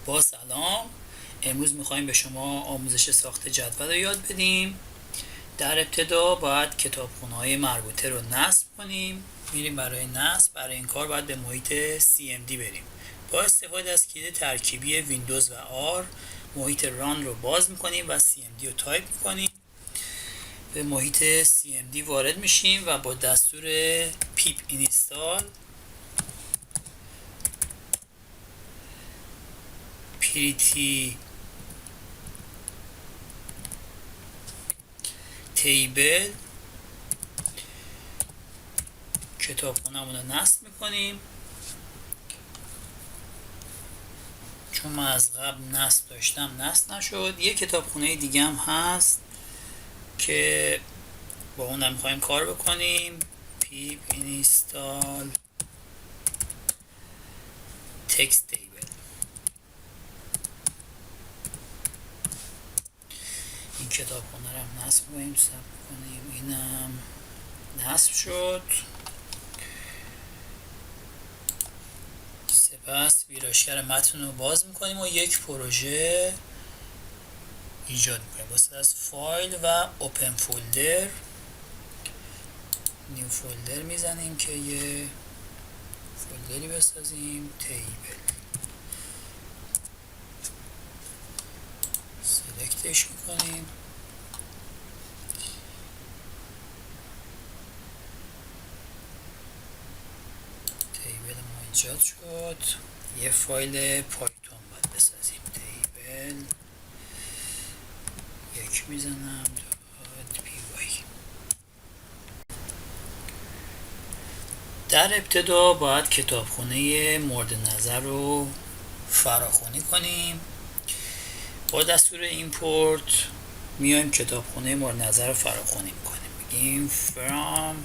با سلام. امروز میخوایم به شما آموزش ساخت جدول رو یاد بدیم. در ابتدا باید کتابخونه‌های مربوطه رو نصب کنیم. میریم برای نصب. برای این کار باید به محیط CMD بریم. با استفاده از کلید ترکیبی ویندوز و آر محیط ران رو باز میکنیم و CMD رو تایپ میکنیم. به محیط CMD وارد میشیم و با دستور پیپ اینستال PrettyTable کتابخونه‌مون رو نصب میکنیم. چون من از قبل نصب داشتم نصب نشد. یه کتابخونه دیگه هم هست که با اون هم میخوایم کار بکنیم. پیپ اینستال texttable. این کتابخونه رو هم نصب کنیم، اینم نصب شد. سپس ویرایشگر متن رو باز میکنیم و یک پروژه ایجاد میکنیم. واسه از فایل و اوپن فولدر نیو فولدر میزنیم که یه فولدری بسازیم. تیبل سلکتش میکنیم. تیبل ما ایجاد شد. یه فایل پایتون باید بسازیم. تیبل یک میزنم .py. در ابتدا باید کتابخونه مورد نظر رو فراخوانی کنیم. با دستور ایمپورت میایم کتابخونه مورد نظر رو فراخوانی میکنیم. میگیم from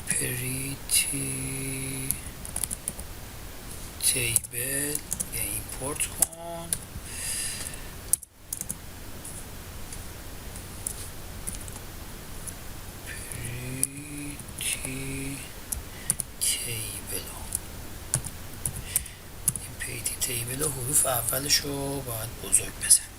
PrettyTable ایمپورت کن. PrettyTable و حروف اولش رو باید بزرگ بزنید.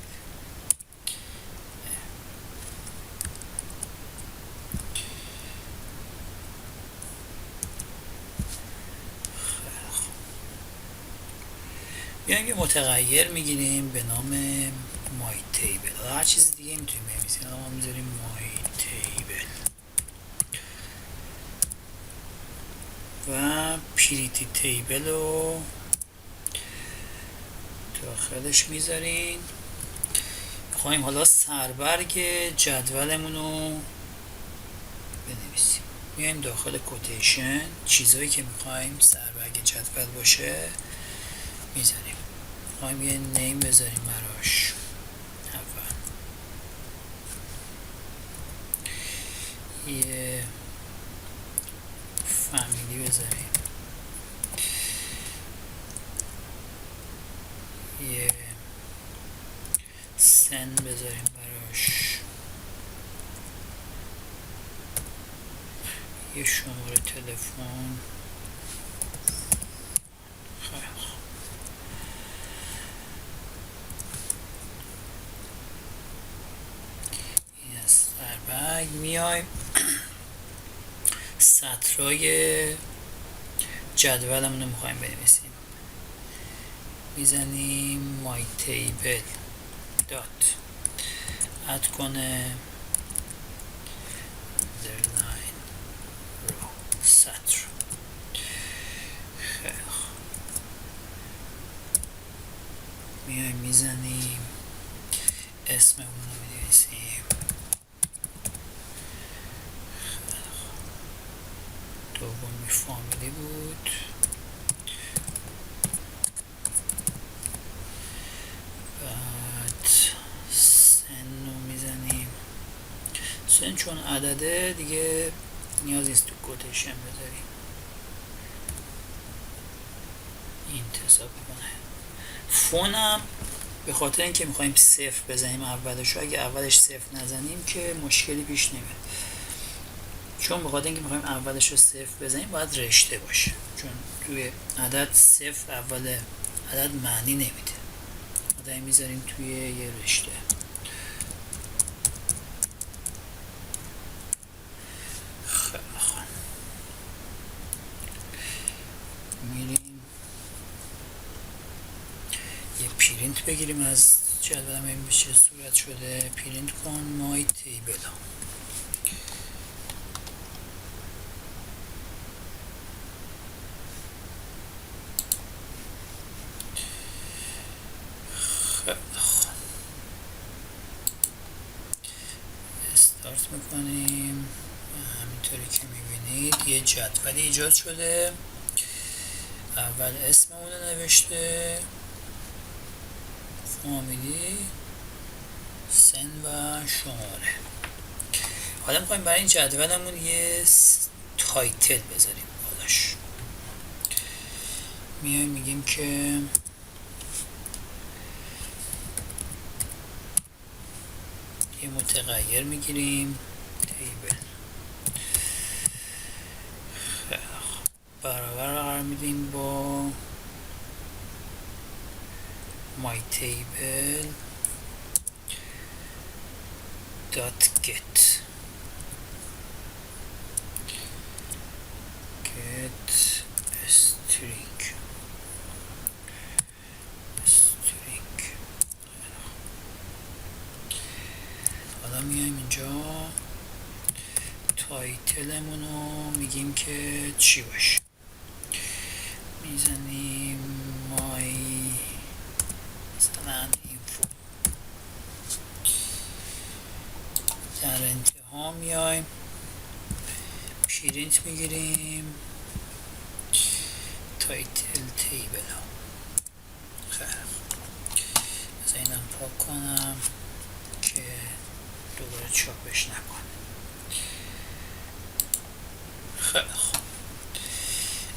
بیایم یه متغیر میگیریم به نام myTable. هر چیز دیگه میتونیم بنویسیم. ما میذاریم myTable و PrettyTable رو داخلش میذاریم. میخوایم حالا سربرگ جدولمون رو بنویسیم. میایم داخل کوتیشن چیزایی که میخوایم سربرگ جدول باشه میذاریم. میخوایم یه نیم بذاریم براش. اول یه فامیلی بذاریم. یه سن بذاریم براش. یه شماره تلفن. این از سربرگ. میایم سطرهای جدولمون رو میخوایم بنویسیم. میزنیم myTable دات اد کنه underline رو سطر. میایم میزنیم اسممون رو می‌نویسیم. دومی فامیلی بود. بعد سن رو میزنیم. سن چون عدده دیگه نیاز نیست تو کوتیشن بذاریم. انتساب کنه. فونم به خاطر اینکه میخوایم صفر بزنیم اولش، اگه اولش صفر نزنیم که مشکلی پیش نمیاد. چون به خاطر اینکه میخوایم اولش رو صفر بزنیم باید رشته باشه، چون توی عدد صفر اول عدد معنی نمیده. عدد میذاریم توی یه رشته. میریم یه پرینت بگیریم از جدولم، این به چه صورت شده. پرینت کن مای تیبل. استارت میکنیم. همینطوری که میبینید یه جدولی ایجاد شده. اول اسممون رو نوشته، فامیلی، سن و شماره. حالا میخوایم برای این جدولمون یه تایتل بذاریم بالاش. میایم میگیم که یه متغیر میگیریم تیبل، برابر قرار میدیم با my table dot get string. حالا میایم اینجا تایتلمون رو میگیم که چی باشه. میزنیم my مثلا info. در انتها میایم پرینت میگیریم تایتل تیبل ها. خیلی از اینم پاک کنم که دوباره چاپش نکنه. خیلی خوب،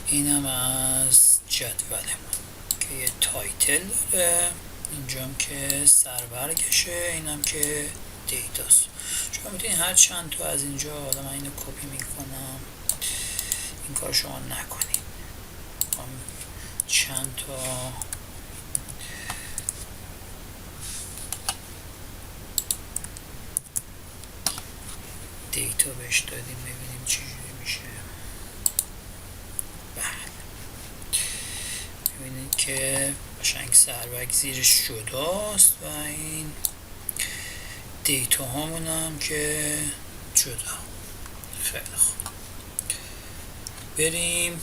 اینم از جدولمون که یه تایتل داره. اینجام که سربرگشه، اینم که دیتاست. شما میتونید هر چند تا از اینجا، حالا من اینو کپی میکنم، این کار شما نکنید. چند تا دیتا بهش دادیم، ببینیم چی جوری میشه. بله، ببینید که قشنگ سربرگ زیرش جداست و این دیتا هامون هم که جدا. خیلی خوب، بریم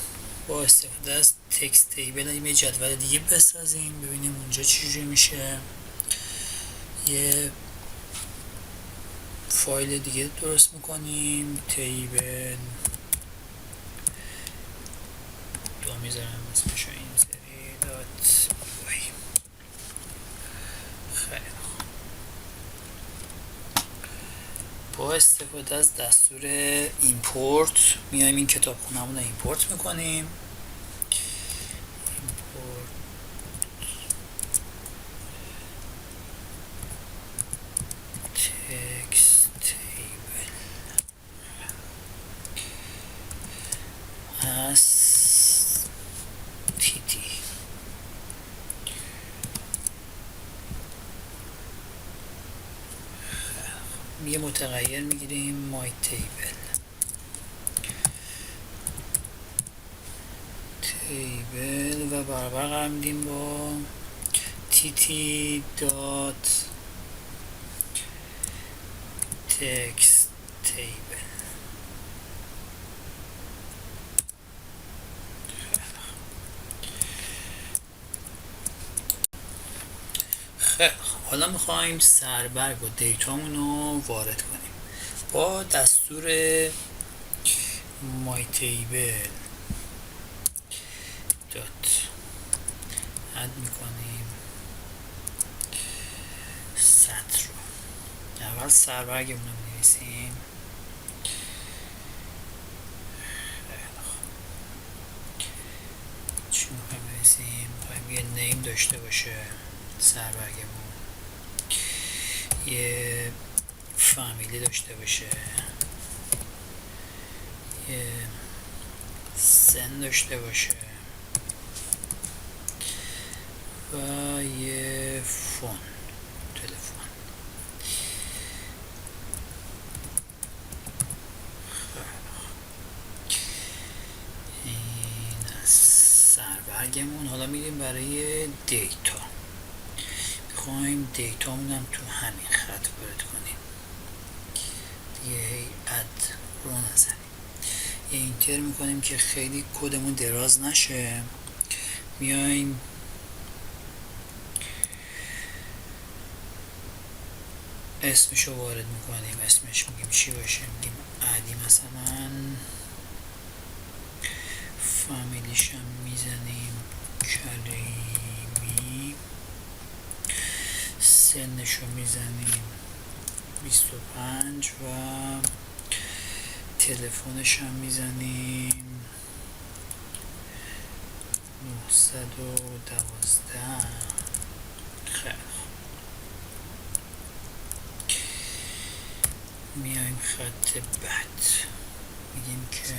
با استفاده از تکست تیبل یه جدول دیگه بسازیم، ببینیم اونجا چجوری میشه. یه فایل دیگه درست میکنیم، تیبل دو میذارم اسمشو این سری دات وای. خیلی خوب، با استفاده از دستور ایمپورت میایم این کتابخونه‌مون رو ایمپورت میکنیم. یه متغیر میگیریم my table و برابر قرار میدیم با tt dot text table. خیلی حالا میخوایم سربرگ و دیتامون رو وارد کنیم با دستور myTable دات اد میکنیم سطر رو. اول سربرگمون رو می‌نویسیم. چی میخوایم بنویسیم؟ میخوایم یه نیم داشته باشه سربرگمون، یه فامیلی داشته باشه، یه سن داشته باشه، و یه تلفن. این از سربرگمون. حالا میریم برای دیتا. میخوایم دیتامون هم تو همین خط وارد کنیم دیگه، اد رو نزنیم. یه اینتر میکنیم که خیلی کدمون دراز نشه. میایم اسمش رو وارد میکنیم. اسمش میگیم چی باشه؟ میگیم عدی مثلا. فامیلیش هم میزنیم کریمی. سنش رو میزنیم 25 و تلفنش هم میزنیم 912. خیلی میایم خط بعد میگیم که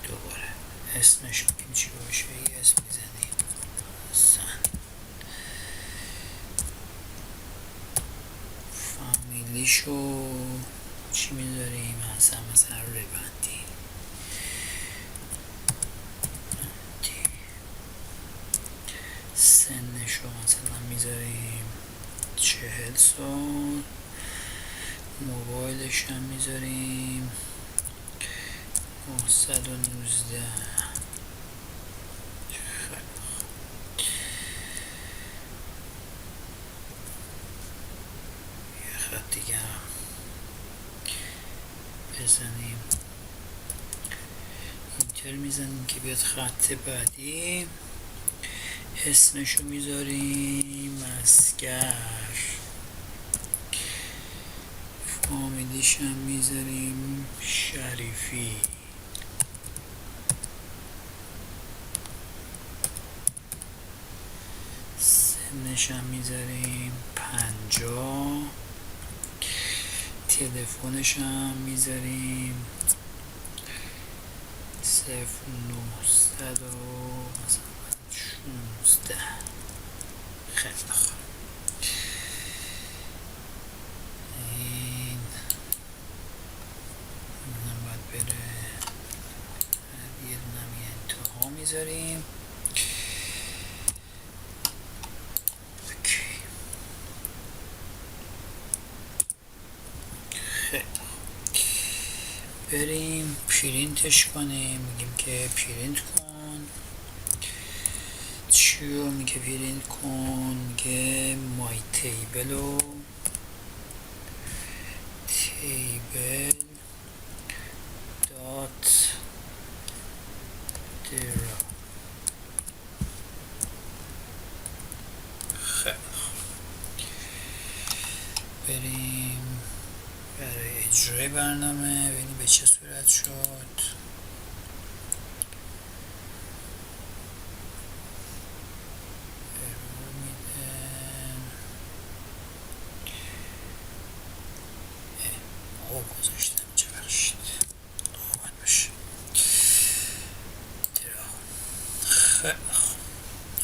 دوباره اسمش میگیم چی باشه؟ یه اسم میزنیم سن. فامیلیشو چی میذاریم؟ مثلا ربندی. سنشو مثلا میذاریم 40 سال. موبایلش هم میذاریم 919. یه خط دیگه هم بزنیم، اینتر میزنیم که بیاد خط بعدی. اسمشو میذاریم اسگر. فامیلیش هم میذاریم شریفی. سنش هم میذاریم 50. تلفنش هم میذاریم 0900 مثلا 16. خیلی خوب. این باید بره یه دونم یه انتها میذاریم. بریم پرینتش کنیم. میگیم که پرینت کن. چی رو میگه پرینت کن؟ میگه مای تیبل و تیبل دات درا. بریم برای اجرای برنامه ببینیم به چه صورت شد. گذاشتم چه بخشید آمد باشه.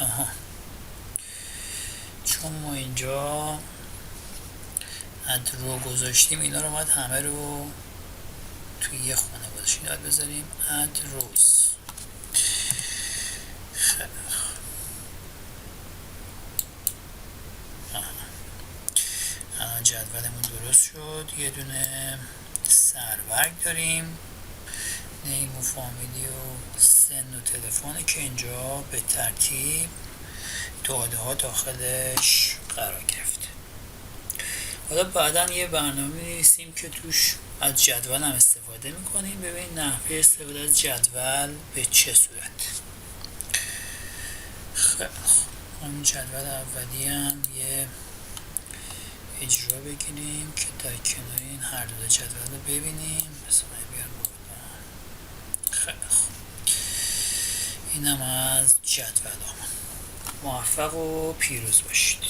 آها، چون ما اینجا اد رو گذاشتیم اینا رو باید همه رو توی یه خونه گذاشتیم. باید بذاریم اد روز. الان جدولمون درست شد. یه دونه سرورگ داریم، نیم و فامیلی و سن و تلفن که اینجا به ترتیب داده ها داخلش قرار گرفته. حالا بعدا یه برنامه می‌نویسیم که توش از جدول هم استفاده میکنیم. ببین نحوه استفاده از جدول به چه صورت. خیلی همین جدول اولی هم یه اجرا بگیریم که در کنار این هر دو جدول رو ببینیم. مثلا بیارم خیلی خوب. اینم از جدول ها. موفق و پیروز باشید.